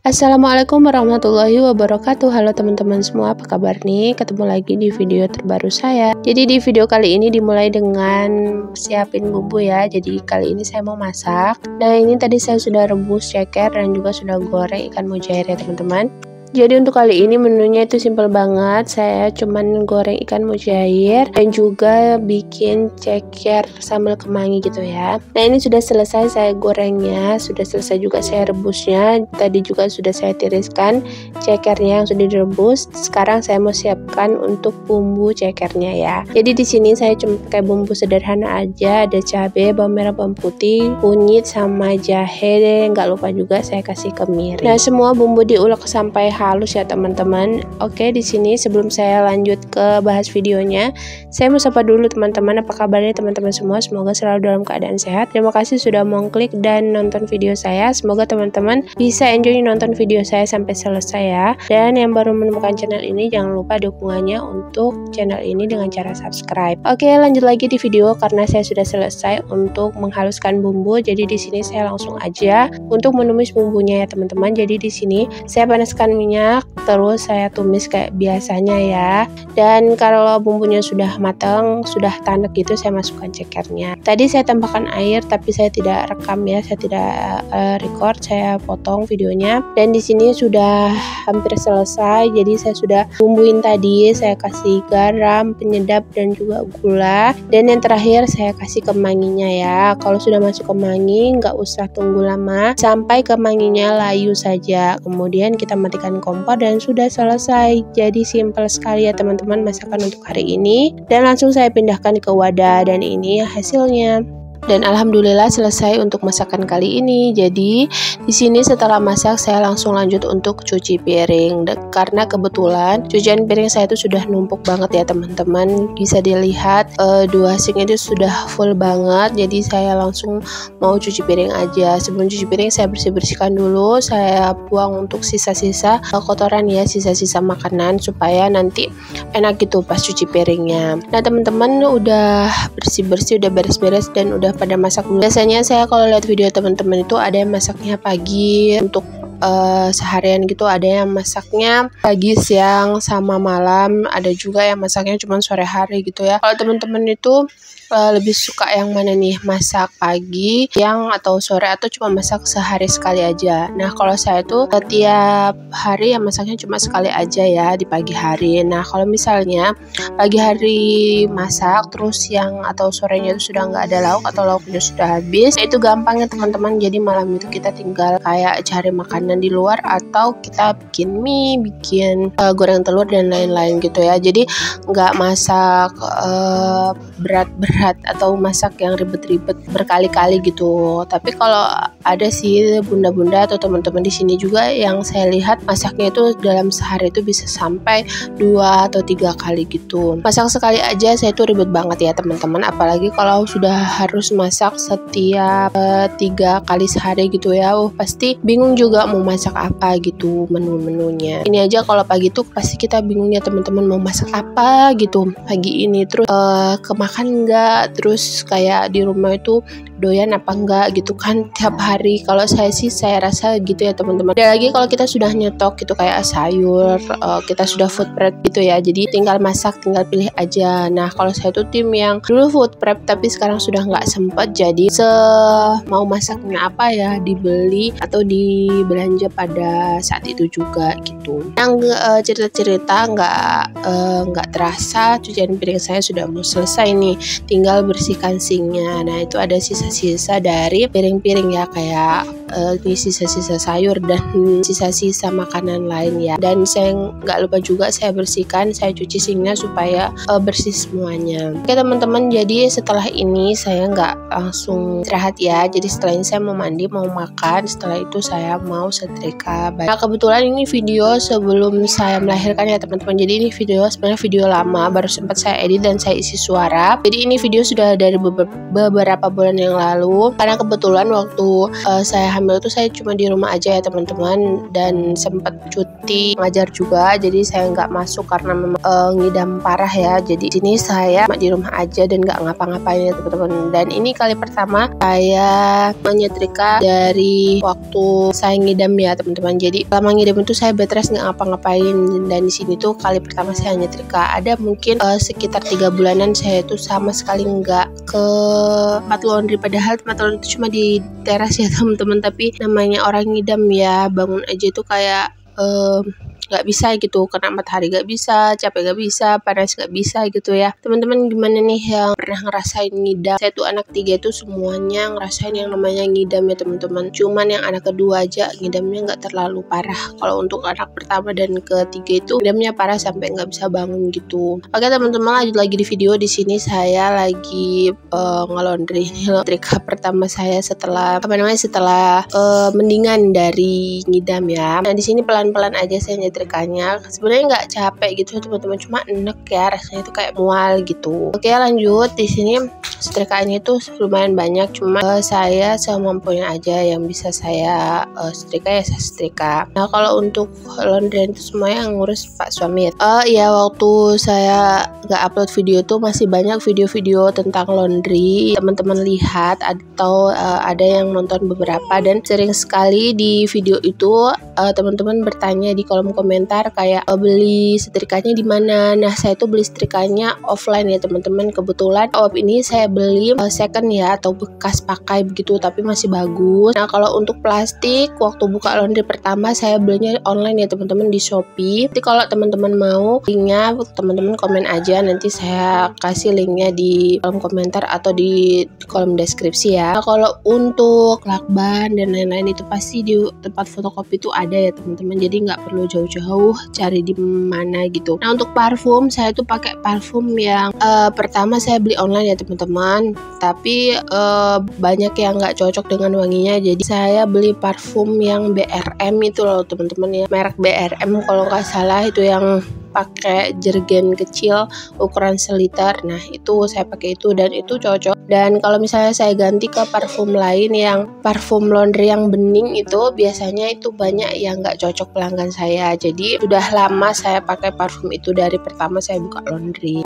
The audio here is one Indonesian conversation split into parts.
Assalamualaikum warahmatullahi wabarakatuh. Halo teman-teman semua, apa kabar nih? Ketemu lagi di video terbaru saya. Jadi di video kali ini dimulai dengan siapin bumbu ya. Jadi kali ini saya mau masak. Nah, ini tadi saya sudah rebus ceker dan juga sudah goreng ikan mujair ya teman-teman. Jadi untuk kali ini menunya itu simple banget. Saya cuman goreng ikan mujair dan juga bikin ceker sambal kemangi gitu ya. Nah, ini sudah selesai saya gorengnya, sudah selesai juga saya rebusnya. Tadi juga sudah saya tiriskan cekernya yang sudah direbus. Sekarang saya mau siapkan untuk bumbu cekernya ya. Jadi di sini saya cuma pakai bumbu sederhana aja, ada cabai, bawang merah, bawang putih, kunyit sama jahe. Nggak lupa juga saya kasih kemiri. Nah, semua bumbu diulek sampai halus ya teman-teman. Oke, di sini sebelum saya lanjut ke bahas videonya, saya mau sapa dulu teman-teman. Apa kabarnya teman-teman semua? Semoga selalu dalam keadaan sehat. Terima kasih sudah mau klik dan nonton video saya. Semoga teman-teman bisa enjoy nonton video saya sampai selesai ya. Dan yang baru menemukan channel ini, jangan lupa dukungannya untuk channel ini dengan cara subscribe. Oke, lanjut lagi di video karena saya sudah selesai untuk menghaluskan bumbu. Jadi di sini saya langsung aja untuk menumis bumbunya ya teman-teman. Jadi di sini saya panaskan minyak, terus saya tumis kayak biasanya ya. Dan kalau bumbunya sudah matang, sudah tanek gitu, saya masukkan cekernya. Tadi saya tambahkan air tapi saya tidak rekam ya, saya tidak record, saya potong videonya. Dan di sini sudah hampir selesai. Jadi saya sudah bumbuin tadi, saya kasih garam, penyedap dan juga gula. Dan yang terakhir saya kasih kemanginya ya. Kalau sudah masuk kemangi, nggak usah tunggu lama sampai kemanginya layu saja. Kemudian kita matikan kompor dan sudah selesai. Jadi simple sekali ya teman-teman masakan untuk hari ini. Dan langsung saya pindahkan ke wadah dan ini hasilnya. Dan alhamdulillah selesai untuk masakan kali ini. Jadi di sini setelah masak saya langsung lanjut untuk cuci piring. Karena kebetulan cucian piring saya itu sudah numpuk banget ya teman-teman. Bisa dilihat dua sink itu sudah full banget. Jadi saya langsung mau cuci piring aja. Sebelum cuci piring saya bersih-bersihkan dulu. Saya buang untuk sisa-sisa kotoran ya, sisa-sisa makanan supaya nanti enak gitu pas cuci piringnya. Nah teman-teman udah bersih-bersih, udah beres-beres dan udah pada masak dulu. Biasanya saya kalau lihat video teman-teman itu ada yang masaknya pagi untuk seharian gitu, ada yang masaknya pagi, siang, sama malam, ada juga yang masaknya cuma sore hari gitu ya. Kalau teman-teman itu lebih suka yang mana nih, masak pagi, siang, atau sore, atau cuma masak sehari sekali aja? Nah kalau saya tuh setiap hari yang masaknya cuma sekali aja ya, di pagi hari. Nah kalau misalnya pagi hari masak terus siang atau sorenya itu sudah nggak ada lauk atau lauknya sudah habis, nah itu gampang ya teman-teman. Jadi malam itu kita tinggal kayak cari makanan di luar atau kita bikin mie, bikin goreng telur dan lain-lain gitu ya. Jadi nggak masak berat-berat atau masak yang ribet-ribet berkali-kali gitu. Tapi kalau ada sih bunda-bunda atau teman-teman di sini juga yang saya lihat masaknya itu dalam sehari itu bisa sampai 2 atau 3 kali gitu. Masak sekali aja saya itu ribet banget ya teman-teman. Apalagi kalau sudah harus masak setiap 3 kali sehari gitu ya. Pasti bingung juga mau masak apa gitu menu-menunya. Ini aja kalau pagi tuh pasti kita bingung ya teman-teman mau masak apa gitu pagi ini. Terus kemakan enggak, terus kayak di rumah itu doyan apa enggak gitu kan tiap hari. Kalau saya sih saya rasa gitu ya teman-teman. Ada lagi kalau kita sudah nyetok gitu kayak sayur, kita sudah food prep gitu ya, jadi tinggal masak, tinggal pilih aja. Nah kalau saya tuh tim yang dulu food prep tapi sekarang sudah nggak sempet, jadi mau masaknya apa ya dibeli atau dibelanja pada saat itu juga gitu. Yang cerita-cerita nggak terasa cucian piring saya sudah mau selesai nih, tinggal bersihkan sinknya. Nah itu ada sisa-sisa dari piring-piring ya, kayak sisa-sisa sayur dan sisa-sisa makanan lain ya. Dan saya nggak lupa juga saya bersihkan, saya cuci sinknya supaya bersih semuanya. Oke teman-teman, jadi setelah ini saya nggak langsung istirahat ya. Jadi setelah ini saya mau mandi, mau makan, setelah itu saya mau setrika. Nah kebetulan ini video sebelum saya melahirkan ya teman-teman. Jadi ini video sebenarnya video lama, baru sempat saya edit dan saya isi suara. Jadi ini video sudah dari beberapa bulan yang lalu, karena kebetulan waktu saya hamil tuh saya cuma di rumah aja ya teman-teman, dan sempat cuti ngajar juga, jadi saya nggak masuk karena memang ngidam parah ya. Jadi sini saya di rumah aja dan nggak ngapa-ngapain ya teman-teman. Dan ini kali pertama saya menyetrika dari waktu saya ngidam ya teman-teman. Jadi selama ngidam itu saya bed rest, nggak ngapa-ngapain, dan di sini tuh kali pertama saya nyetrika. Ada mungkin sekitar 3 bulanan saya tuh sama sekali nggak ke tempat laundry, padahal tempat laundry itu cuma di teras ya teman-teman. Tapi namanya orang ngidam ya, bangun aja itu kayak nggak bisa gitu, kena matahari nggak bisa, capek nggak bisa, panas nggak bisa gitu ya teman-teman. Gimana nih yang pernah ngerasain ngidam? Saya tuh anak 3 itu semuanya ngerasain yang namanya ngidam ya teman-teman. Cuman yang anak kedua aja ngidamnya nggak terlalu parah. Kalau untuk anak pertama dan ketiga itu ngidamnya parah sampai nggak bisa bangun gitu. Oke teman-teman, lanjut lagi di video. Di sini saya lagi ngelondri trika pertama saya setelah setelah mendingan dari ngidam ya. Nah di sini pelan-pelan aja saya nyetrikanya, sebenarnya nggak capek gitu teman-teman, cuma enek ya, rasanya itu kayak mual gitu. Oke lanjut, di sini setrikaannya itu lumayan banyak, cuma saya semampunya aja, yang bisa saya setrika ya saya setrika. Nah kalau untuk laundry itu semua yang ngurus Pak suami ya. Waktu saya nggak upload video tuh masih banyak video-video tentang laundry teman-teman lihat, atau ada yang nonton beberapa, dan sering sekali di video itu teman-teman bertanya di kolom komentar kayak beli setrikanya di mana. Nah saya tuh beli setrikanya offline ya teman-teman. Kebetulan ini saya beli second ya, atau bekas pakai begitu, tapi masih bagus. Nah kalau untuk plastik, waktu buka laundry pertama saya belinya online ya teman-teman, di Shopee. Jadi kalau teman-teman mau linknya, teman-teman komen aja, nanti saya kasih linknya di kolom komentar atau di kolom deskripsi ya. Nah, kalau untuk lakban dan lain-lain itu pasti di tempat fotokopi itu ada ya teman-teman, jadi nggak perlu jauh-jauh cari di mana gitu. Nah untuk parfum, saya tuh pakai parfum yang pertama saya beli online ya teman-teman, tapi banyak yang nggak cocok dengan wanginya, jadi saya beli parfum yang BRM itu loh teman-teman ya, merek BRM kalau nggak salah, itu yang pakai jergen kecil ukuran seliter. Nah itu saya pakai itu dan itu cocok. Dan kalau misalnya saya ganti ke parfum lain yang parfum laundry yang bening, itu biasanya itu banyak yang nggak cocok pelanggan saya. Jadi sudah lama saya pakai parfum itu dari pertama saya buka laundry.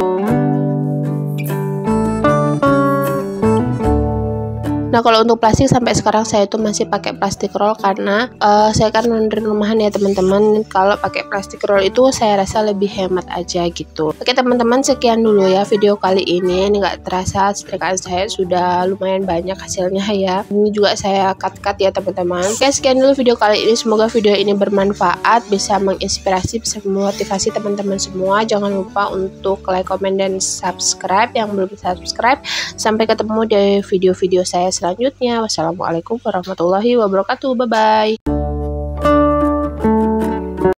Nah kalau untuk plastik sampai sekarang saya tuh masih pakai plastik roll, karena saya kan laundry rumahan ya teman-teman. Kalau pakai plastik roll itu saya rasa lebih hemat aja gitu. Oke teman-teman, sekian dulu ya video kali ini. Ini nggak terasa setrikaan saya sudah lumayan banyak hasilnya ya. Ini juga saya cut ya teman-teman. Oke sekian dulu video kali ini. Semoga video ini bermanfaat, bisa menginspirasi, bisa memotivasi teman-teman semua. Jangan lupa untuk like, komen, dan subscribe yang belum subscribe. Sampai ketemu di video-video saya selanjutnya. Wassalamualaikum warahmatullahi wabarakatuh. Bye bye.